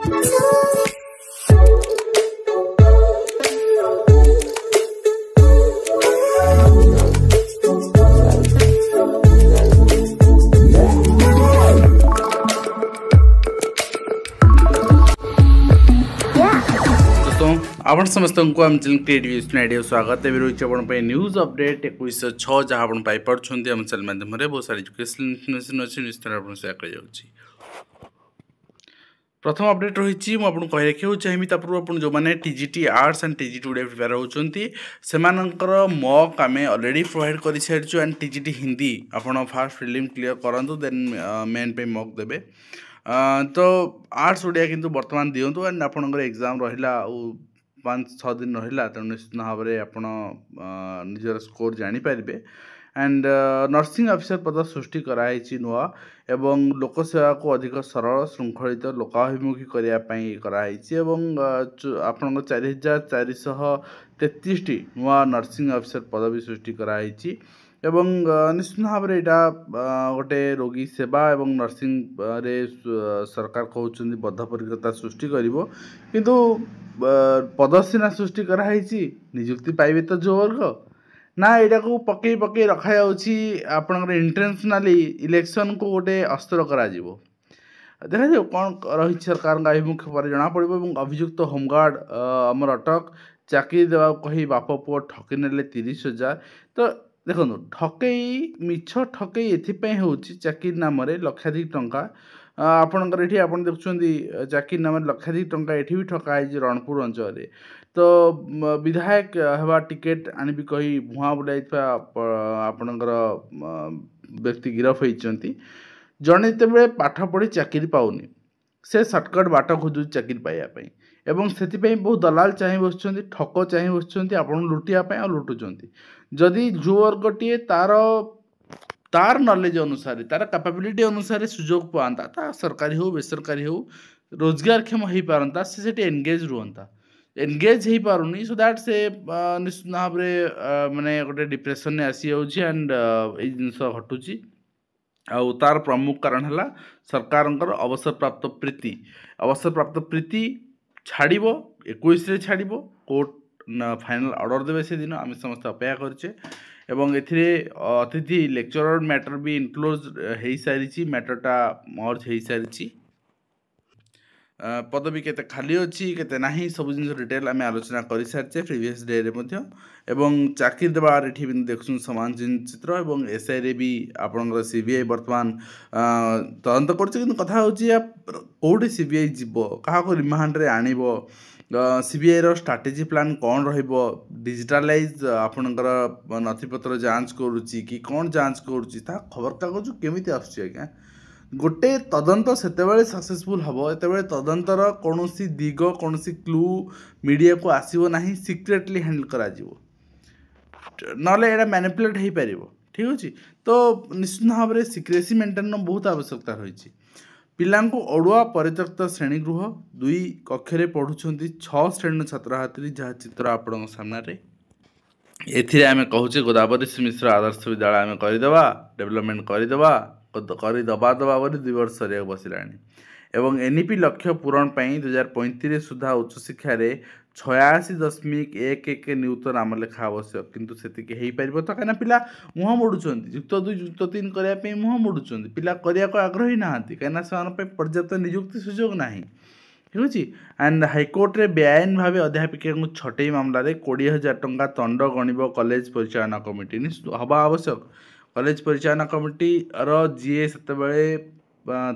आपण समस्त को आम चैनल क्रिएटिव आइडिया स्वागत है रही है न्यूज अपडेट 2106 जहाँ आप पाइपे आम चैनल माध्यम बहुत सारी एजुकेशनल इनफर्मेशन अच्छी निश्चित आप सेयार कर प्रथम अपडेट रही मुझे कही रखा चाहिए पूर्व आप जो मैंने टीजीटी आर्ट्स एंड टीजीटी गुड़ा प्रिपेयर होती से मॉक आम अलरेडी प्रोवाइड कर सारी एंड टीजीटी हिंदी आपड़ फास्ट प्रिलिम क्लियर करूँ देन मेन पे मॉक देवे तो आर्ट्स ओडिया किंतु वर्तमान दिंतु एंड आपंकर एग्जाम रहा 5-6 दिन रहा तेणु निश्चित भाव में आप निजर स्कोर जानीपर एंड नर्सिंग ऑफिसर पद सृष्टि कराई नुआ एवं लोकसेवा को अधिक सरल श्रृंखलित लोकाभिमुखी करने आपण 4433 नुआ नर्सिंग ऑफिसर पद भी सृष्टि कराई एवं निश्चित भाव में यहाँ गोटे रोगी सेवा एवं नर्सिंग रे सरकार कहते बद्धपरिकता सृष्टि किंतु पद सीना सृष्टि कराई निजुक्ति पाइबे तो जो वर्ग ना यहाँ को पकई पकई रखा आपंकर इंटेंशनाली इलेक्शन को गोटे अस्त्र करा देखा जाओ कौन रही सरकार आभिमुख्य पर जना पड़ो और अभियुक्त होमगार्ड आमर अटक चाकरी देवा कही बाप पुओ ठकी ने 30,000 तो देखो ठकई मिछ ठकई एपाई हूँ चाकरी नाम लक्षाधिक टंका आपणकर ये आप देखुं चाकरी नाम लक्षाधिक टंका ये भी ठकाई रणपुर अंचल तो विधायक हवा टिकेट आनी कही भुआ बुलाई आपणकर व्यक्ति गिरफ होती जड़े जिते पाठ पढ़ी चाकरी पाऊनी से सर्टकट बाट खोजु चाकरी पाइबापी एवं से बहुत दलाल चाह बस ठक चाह बस आप लुटियापाई और लुटुंट जदि जो वर्गटे तार नॉलेज अनुसार तार कैपेबिलिटी अनुसार सुजोग पाता ता सरकारी हो बेसरकारी हो रोजगारक्षम हो पारता से एनगेज रुहता एनगेज हो पारुनी सो दैट से निश्चित भाव में माने गोटे डिप्रेशन में आसी जाऊँगी एंड ये जिनस घटुची आउ तार प्रमुख कारण है सरकार अवसर प्राप्त प्रीति छाड़ 21 छाड़ कोर्ट फाइनल ऑर्डर देवे से दिन आम समस्त अपेक्षा करछे एवं एथिरे अतिथि लेक्चरर मैटर भी इनक्लोज हो सारी मैटरटा मर्ज हो सारी पदवी केते खाली अच्छी केते नाही सब जिन डिटेल आम आलोचना कर सारी प्रीवियस डे रे मध्य एवं चाकरी देवार ये भी देखुन समान चित्र एवं एसआई रे भी आपंकर सीबीआई वर्तमान तदंत कर कथा कौटे सीबीआई जीव क्या रिमांड रे आनिब सीबीआई रो स्ट्रैटेजी प्लान कौन रहिबो डिजिटलाइज आपणकर नथिपत्र जांच करुच्ची कि कौन जांच करुच्ची ता खबर कागज केमिति आसुची आज्ञा गोटे तदंत सेतेबेले सक्सेसफुल हम एतेबेले तदंतर कौन दिग कौन क्लू मीडिया को आसब ना सिक्रेटली हैंडल करा ना मैनिपुलेट हो पार ठीक अच्छे तो निश्चित भाव में सिक्रेसी मेंटेन बहुत आवश्यकता रही पिला अड़ुआ परित्यक्त श्रेणीगृह 2 कक्षे पढ़ुंट 6 श्रेणी छात्र छात्री जहाँ चित्र आपण सामने एथिरे आमे कहूचे गोदावरी मिश्र आदर्श विद्यालय आम करदेवा डेवलपमेंट करदेवा दबा बोली 2 वर्ष सर बसला एवं एनईपी लक्ष्य पूरण 2035 सुधा उच्च शिक्षा 86.11 न्यूटन नाम लेखा आवश्यक किंतु सेतिके हेई परिबो तो कना पिला मुह मोडुचंती युक्त 2 युक्त 3 करिया पे मुह मोडुचंती पिला करिया को आग्रही नाहंती कना सान पे पर्याप्त नियुक्ति सुयोग नाही ठीक अछि एंड हाईकोर्ट रे बेआईन भाव अध्यापिका को छटई मामला रे 20,000 टंका दंड गणिब कॉलेज परिचालना कमिटी हवा आवश्यक कॉलेज परिचालना कमिटी रो जीए सेतेबेले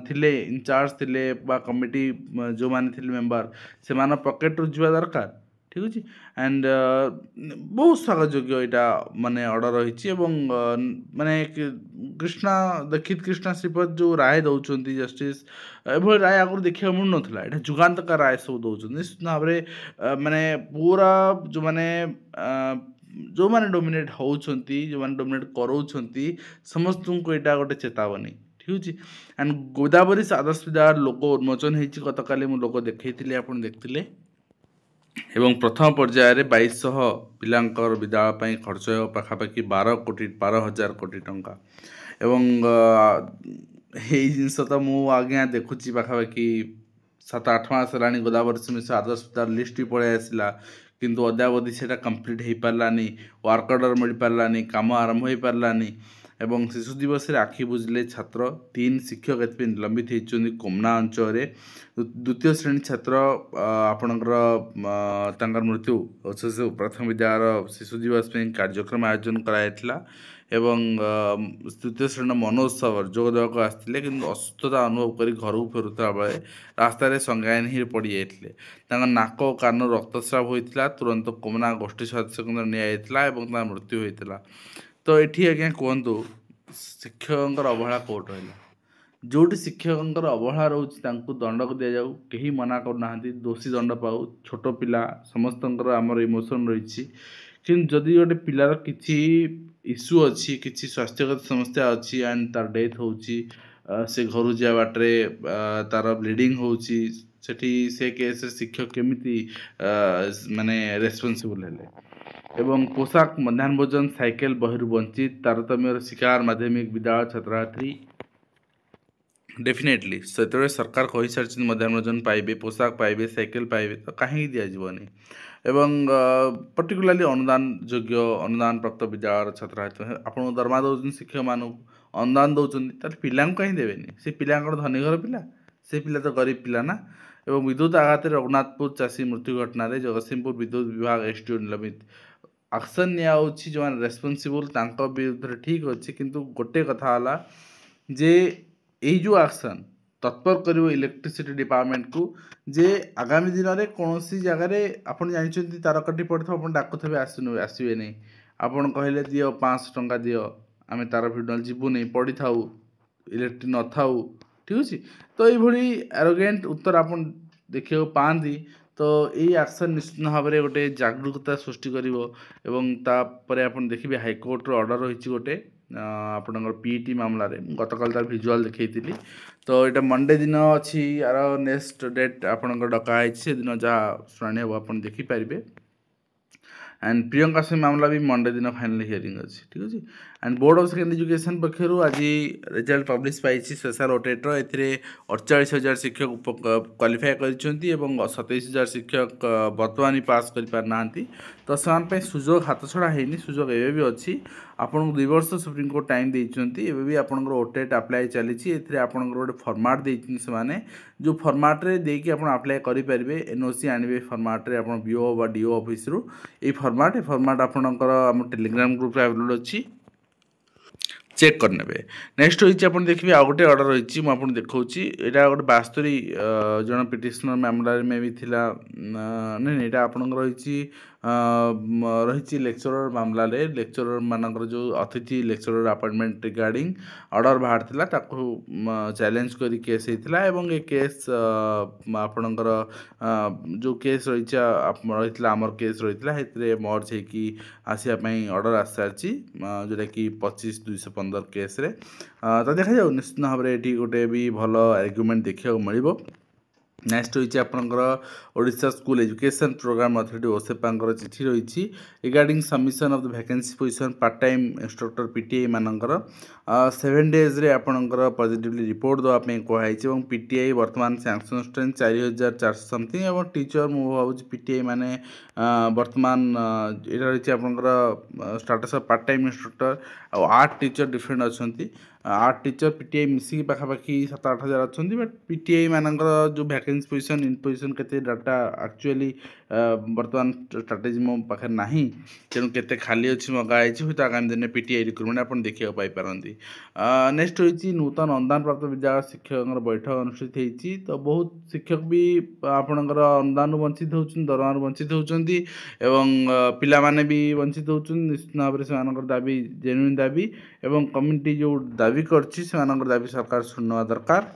थिले इंचार्ज थिले बा कमिटी जो माने थिले मेंबर से माने पॉकेट रु जीवा दरकार ठीक अछि एंड बहुत स्वागत योग्य यहाँ माने ऑर्डर रही एवं माने कृष्णा दीक्षित कृष्णा श्रीपद जो राय दौरान जस्टिस एभली राय आगुरी देखा मिलू ना यहाँ जुगांतकार राय सब दौरान निश्चित भाव में माने पूरा जो माने जो माने डोमिनेट होउछंती जो माने डोमिनेट कराउछंती समस्त को यहाँ गोटे चेतावनी ठीक अच्छे एंड गोदावरी आदर्श विद्यालय लोगो उन्मोचन होती गत काली मु लोगो देखते आप देखते एवं प्रथम पर्यायर 2200 पिलांकर विद्यालय खर्च पाखापाखि 12,000 कोटी टंका एवं यही जिनस तो मु आज्ञा देखुची पाखापाखि सात आठ मास हेलाणी गोदावरी मिश्र आदर्श विद्यालय लिस्ट भी पलि आसला किंतु अद्यावधि से कम्प्लीट हो पारानी वर्क ऑर्डर मिल पारानी काम आरंभ हो पारानी एवं शिशु दिवस रे आखि बुझले छात्र 3 शिक्षक एथि निलंबित होती कोमना अंचल द्वितीय श्रेणी छात्र आपणकर मृत्यु शिशु प्रथम विद्यालय शिशु दिवस कार्यक्रम आयोजन कराइला एवं तृतीय श्रेणी मनोत्सव जोग देवाक आसते कि असुस्थता अनुभव कर घर को फेरुता बेले रास्तार संज्ञान ही पड़ जाते नाक और कान रक्तस्राव होता तुरंत कोमना गोष्ठी स्वास्थ्य केन्द्र निया मृत्यु होता। तो ये आज्ञा कहतु शिक्षक अवहेला कोर्ट रहा जोटी शिक्षक अवहेला रोचे दंड को दि जाऊ कहीं मना करना दोषी दंड पाऊ छोट पिला समस्त आमर इमोशन रही कि जदि गोटे पिलार किसी इश्यू अच्छी किसी स्वास्थ्यगत समस्या अच्छी एंड तार डेथ हो से घर जा बाटे तार ब्लीडिंग होची से केस शिक्षक केमिति माने रेस्पॉन्सिबल हेले एवं पोशाक मध्याह्न भोजन साइकेल बहिर् वंचित तारतम्य शिकार माध्यमिक विद्यालय छात्री डेफिनेटली से सरकार कही सारी मध्याह्न भोजन पाइबे पोशाक पाइबे साइकेल पाइबे तो कहीं दिज्वनी एवं पर्टिकुलाली अनुदान योग्य अनुदान प्राप्त विद्यालय छात्र आपको दरमा दौरान शिक्षक मान अनुदान दौरान पिला कहीं देवेनि से पिला धनी घर पिला से पिला तो गरीब पिला ना एवं विद्युत आघात रघुनाथपुर चाषी मृत्यु घटन जगतसिंहपुर विद्युत विभाग एसडीओ निलंबित एक्शन निया जो मैंने रेस्पॉन्सिबल विरुद्ध ठीक अच्छे किंतु गोटे कथा है जे यही जो एक्शन तत्पर कर इलेक्ट्रिसिटी डिपार्टमेंट को जे आगामी दिन में कौन सी जगह आप जानते तार कटी पड़े आप डाकुथे आसवे नहीं आपड़ कहले दियो 500 टंका दियो आम तार फिडल जीवु नहीं पड़ी था इलेक्ट्रिक न था ठीक अच्छे। तो ये एरोगेंट उत्तर आप देखा पाती तो यही एक्शन निश्चित भाव में गोटे जागरूकता सृष्टि कर देखिए हाइकोर्टर ऑर्डर रही गोटे आपणकर पीईटी मामला गतकाल तार भिजुआल देखी तो यहाँ मंडे दिन अच्छी यार नेक्स्ट डेट आपणकर डकाई से दिन जहाँ शुणी हम आप देखिपारे एंड प्रियंका सिंह मामला भी मंडे दिन फाइनल हियरिंग अच्छी ठीक अच्छे। And board of secondary education पक्षर आज रिजल्ट पब्लिश पाई स्पेशल ओटेटर ए 48,000 शिक्षक क्वालिफाई कर 27,000 शिक्षक बर्तमान पास कर पारना तो से सुजोग हाथ छड़ा होनी सुजोग एवं भी अच्छी आपन 2 वर्ष सुप्रीम कोर्ट टाइम देती भी आपंकर ओटेट अप्लाई चली आपंकर गोटे फर्माट देती से जो फर्माट्रे देकी अप्लाई करेंगे एनओसी आने फर्माट्रे आप बीओ बा डीओ ऑफिस रु ये फर्माट आपंकर आम टेलीग्राम ग्रुप अवेलेबल अच्छी चेक करने नेक्स्ट होती आप देखिए आउ गोटे ऑर्डर रही मुझे देखा यहाँ गोटे 72 जन पिटिशनर मामला में भी थी नहीं यहाँ आपंकर रही रही लेक्चरर मामला लेक्चरर मानकर जो अतिथि लेक्चरर अपॉइंटमेंट रिगार्डिंग ऑर्डर बाहर चैलेंज करी केस होता ये केस आपणकर जो केस रही आमर केस रही मर्ज होगी आसापी ऑर्डर आस सारी जोटा कि 25/215 केस रे तो देखा जाऊ निश्चित भाव में ये गोटे भी भल आर्गुमेंट देखा मिल। नेक्स्ट होती आपंकर Odisha school education programme authority ओसेपांकर चिठी रही regarding submission of the vacancy position part time instructor PTI मानकर 7 days रे आपंकर पॉजिटिवली रिपोर्ट देवाई कहुई पीटीआई वर्तमान सैंक्शन स्ट्रेंथ 4,400 समथिंग और टीचर मुझे भाव पीटीआई माने वर्तमान यहाँ रही आपंकर status of part time instructor और 8 टीचर डिफरेंट अच्छा 8 टीचर पीटीआई मिसिकी पाखापाखि 7-8 हज़ार अच्छा बट पीटीआई मानकर जो वैकेंसी पोजिशन इन पोजिशन के डाटा एक्चुअली वर्तमान स्ट्राटेजी मो पाखे ना तेणु के खाली अच्छी मगाई हूँ आगामी दिन में पीटीआई रिक्रुटमेंट आप देखा पारती। नेक्स्ट होती नूतन अनुदान प्राप्त विद्यालय शिक्षक बैठक अनुष्ठित होती तो बहुत शिक्षक भी आपणकर अनुदान वंचित होती दरमा वंचित होती पिला माने भी वंचित होती निश्चित भाव में से दाबी जेन्युइन दाबी एवं कम्युनिटी जो दाबी करछि दाबी सरकार शुणवा दरकार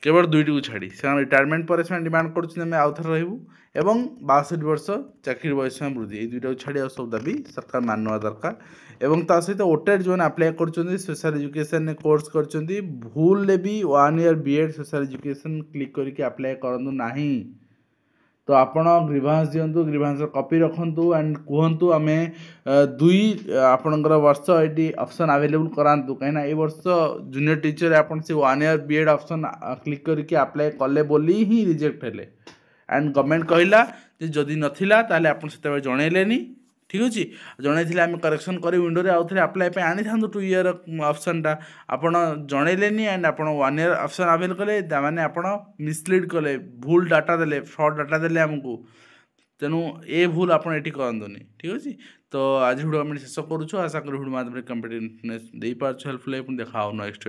केवल 2टी को छाड़ी से रिटायरमेंट पर से डिमांड करें आउ थे रही एवं 62 वर्ष चाकरी बयस में वृद्धि ये 2टा को छाड़ी आ सब दाबी सरकार मानवा दरकार एवं ता सहित ओटेट जो अप्लाई कर स्पेशल एजुकेशन कोर्स कर भूल भी 1 year BEd special education click करके अप्लाई करूँ ना तो आपण ग्रीभांस दिंतु ग्रीभांस कॉपी रखु एंड कहतु आम दुई आपणकर वर्ष ये ऑप्शन अवेलेबल करातु कहीं ये वर्ष जूनियर टीचर आप से 1 ईयर बीएड ऑप्शन क्लिक करके अप्लाई कले बोली ही रिजेक्ट हेले एंड गवर्नमेंट कहला जदि नथिला ताले आपण से जनइलेनी ठीक अच्छे जनई आम करेक्शन कर विंडो आउ थे अप्लाई आनी था 2 ईयर ऑप्शनटा आपड़ जनइलेनी एंड आप 1 ईयर ऑप्शन अवेल कले माने आप मिसलीड कले भूल डाटा देले फ्रॉड डाटा देले आमको तेणु ए भूल आप करतुनि ठीक अच्छे तो आज भिडियो आम शेष करुँ आशा करूँ भिडियो माध्यम कम्पिटेटिवनेस दे पार्छ हेल्पफुल देखा नेक्स्ट